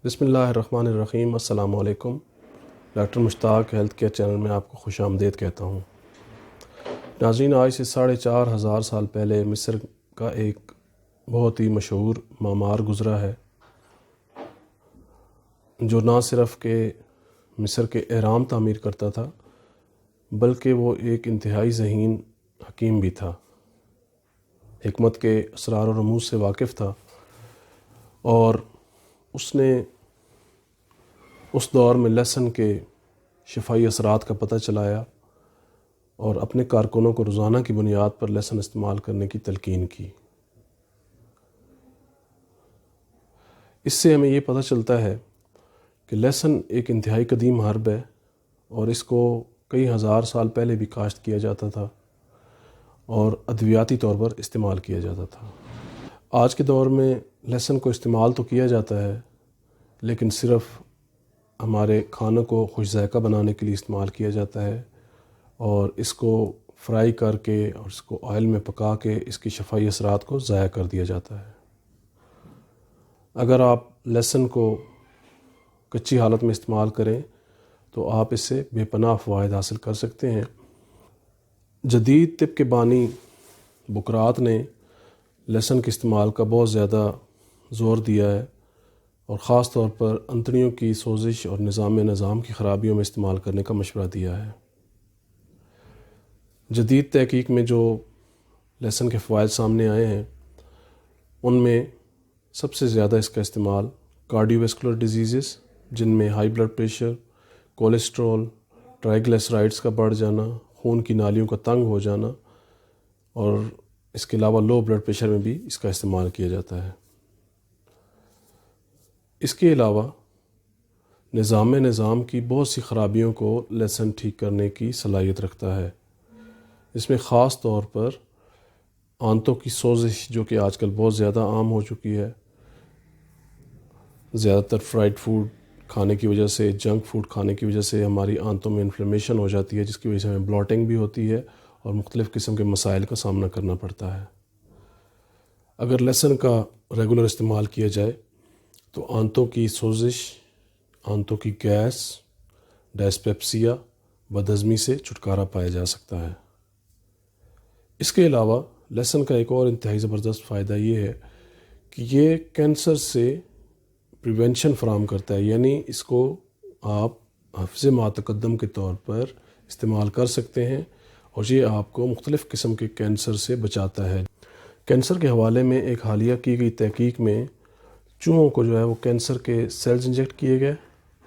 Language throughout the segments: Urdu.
بسم اللہ الرحمن الرحیم۔ السلام علیکم۔ ڈاکٹر مشتاق ہیلتھ کیئر چینل میں آپ کو خوش آمدید کہتا ہوں۔ ناظرین، آج سے 4,500 سال پہلے مصر کا ایک بہت ہی مشہور معمار گزرا ہے، جو نہ صرف کہ مصر کے اہرام تعمیر کرتا تھا بلکہ وہ ایک انتہائی ذہین حکیم بھی تھا، حکمت کے اسرار و رموز سے واقف تھا، اور اس نے اس دور میں لہسن کے شفائی اثرات کا پتہ چلایا اور اپنے کارکنوں کو روزانہ کی بنیاد پر لہسن استعمال کرنے کی تلقین کی۔ اس سے ہمیں یہ پتہ چلتا ہے کہ لہسن ایک انتہائی قدیم ہرب ہے اور اس کو کئی ہزار سال پہلے بھی کاشت کیا جاتا تھا اور ادویاتی طور پر استعمال کیا جاتا تھا۔ آج کے دور میں لہسن کو استعمال تو کیا جاتا ہے، لیکن صرف ہمارے کھانوں کو خوش ذائقہ بنانے کے لیے استعمال کیا جاتا ہے، اور اس کو فرائی کر کے اور اس کو آئل میں پکا کے اس کی شفائی اثرات کو ضائع کر دیا جاتا ہے۔ اگر آپ لہسن کو کچی حالت میں استعمال کریں تو آپ اس سے بے پناہ فوائد حاصل کر سکتے ہیں۔ جدید طب کے بانی بقراط نے لہسن کے استعمال کا بہت زیادہ زور دیا ہے، اور خاص طور پر انتڑیوں کی سوزش اور نظام کی خرابیوں میں استعمال کرنے کا مشورہ دیا ہے۔ جدید تحقیق میں جو لہسن کے فوائد سامنے آئے ہیں، ان میں سب سے زیادہ اس کا استعمال کارڈیو ویسکولر ڈیزیزز، جن میں ہائی بلڈ پریشر، کولیسٹرول، ٹرائیگلیسرائڈز کا بڑھ جانا، خون کی نالیوں کا تنگ ہو جانا، اور اس کے علاوہ لو بلڈ پریشر میں بھی اس کا استعمال کیا جاتا ہے۔ اس کے علاوہ نظام کی بہت سی خرابیوں کو لہسن ٹھیک کرنے کی صلاحیت رکھتا ہے۔ اس میں خاص طور پر آنتوں کی سوزش، جو کہ آج کل بہت زیادہ عام ہو چکی ہے، زیادہ تر فرائیڈ فوڈ کھانے کی وجہ سے، جنک فوڈ کھانے کی وجہ سے ہماری آنتوں میں انفلیمیشن ہو جاتی ہے، جس کی وجہ سے ہمیں بلوٹنگ بھی ہوتی ہے اور مختلف قسم کے مسائل کا سامنا کرنا پڑتا ہے۔ اگر لہسن کا ریگولر استعمال کیا جائے تو آنتوں کی سوزش، آنتوں کی گیس، ڈائسپیپسیا، بدہضمی سے چھٹکارا پایا جا سکتا ہے۔ اس کے علاوہ لہسن کا ایک اور انتہائی زبردست فائدہ یہ ہے کہ یہ کینسر سے پریونشن فراہم کرتا ہے، یعنی اس کو آپ حفظ ما تقدم کے طور پر استعمال کر سکتے ہیں، اور یہ آپ کو مختلف قسم کے کینسر سے بچاتا ہے۔ کینسر کے حوالے میں ایک حالیہ کی گئی تحقیق میں چوہوں کو جو ہے وہ کینسر کے سیلز انجیکٹ کیے گئے،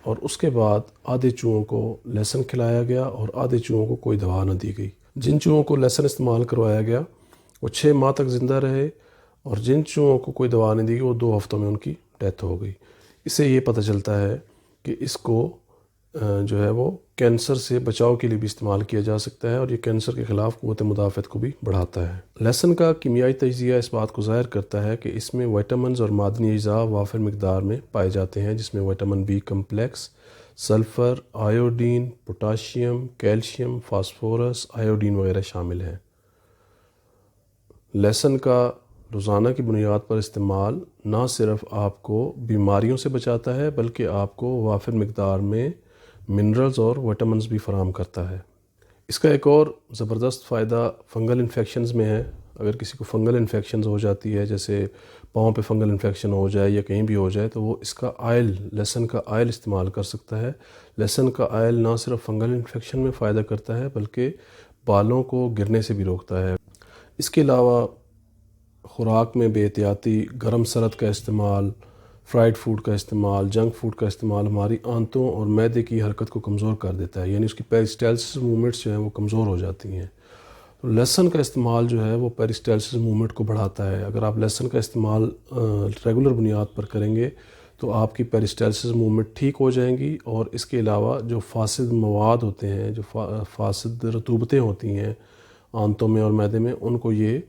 اور اس کے بعد آدھے چوہوں کو لہسن کھلایا گیا اور آدھے چوہوں کو کوئی دوا نہ دی گئی۔ جن چوہوں کو لہسن استعمال کروایا گیا وہ 6 ماہ تک زندہ رہے، اور جن چوہوں کو کوئی دوا نہیں دی گئی وہ 2 ہفتوں میں ان کی ڈیتھ ہو گئی۔ اس سے یہ پتہ چلتا ہے کہ اس کو جو ہے وہ کینسر سے بچاؤ کے لیے بھی استعمال کیا جا سکتا ہے، اور یہ کینسر کے خلاف قوت مدافعت کو بھی بڑھاتا ہے۔ لہسن کا کیمیائی تجزیہ اس بات کو ظاہر کرتا ہے کہ اس میں وائٹامنز اور معدنی اجزاء وافر مقدار میں پائے جاتے ہیں، جس میں vitamin B complex, sulphur, iodine, potassium, calcium, phosphorus, iodine وغیرہ شامل ہیں۔ لہسن کا روزانہ کی بنیاد پر استعمال نہ صرف آپ کو بیماریوں سے بچاتا ہے بلکہ آپ کو وافر مقدار میں منرلز اور وٹامنز بھی فراہم کرتا ہے۔ اس کا ایک اور زبردست فائدہ فنگل انفیکشنز میں ہے۔ اگر کسی کو فنگل انفیکشنز ہو جاتی ہے، جیسے پاؤں پہ فنگل انفیکشن ہو جائے یا کہیں بھی ہو جائے، تو وہ اس کا آئل، لہسن کا آئل استعمال کر سکتا ہے۔ لہسن کا آئل نہ صرف فنگل انفیکشن میں فائدہ کرتا ہے بلکہ بالوں کو گرنے سے بھی روکتا ہے۔ اس کے علاوہ خوراک میں بے احتیاطی، گرم سرد کا استعمال، فرائیڈ فوڈ کا استعمال، جنک فوڈ کا استعمال ہماری آنتوں اور معدے کی حرکت کو کمزور کر دیتا ہے، یعنی اس کی پیریسٹالسس موومنٹس جو ہیں وہ کمزور ہو جاتی ہیں۔ تو لہسن کا استعمال جو ہے وہ پیریسٹالسس موومنٹ کو بڑھاتا ہے۔ اگر آپ لہسن کا استعمال ریگولر بنیاد پر کریں گے تو آپ کی پیریسٹالسس موومنٹ ٹھیک ہو جائیں گی، اور اس کے علاوہ جو فاسد مواد ہوتے ہیں، جو فاسد رطوبتیں ہوتی ہیں آنتوں میں اور معدے میں، ان کو یہ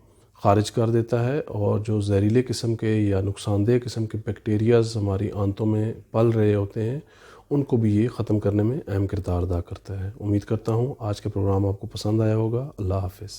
خارج کر دیتا ہے، اور جو زہریلے قسم کے یا نقصان دہ قسم کے بیکٹیریاز ہماری آنتوں میں پل رہے ہوتے ہیں، ان کو بھی یہ ختم کرنے میں اہم کردار ادا کرتا ہے۔ امید کرتا ہوں آج کا پروگرام آپ کو پسند آیا ہوگا۔ اللہ حافظ۔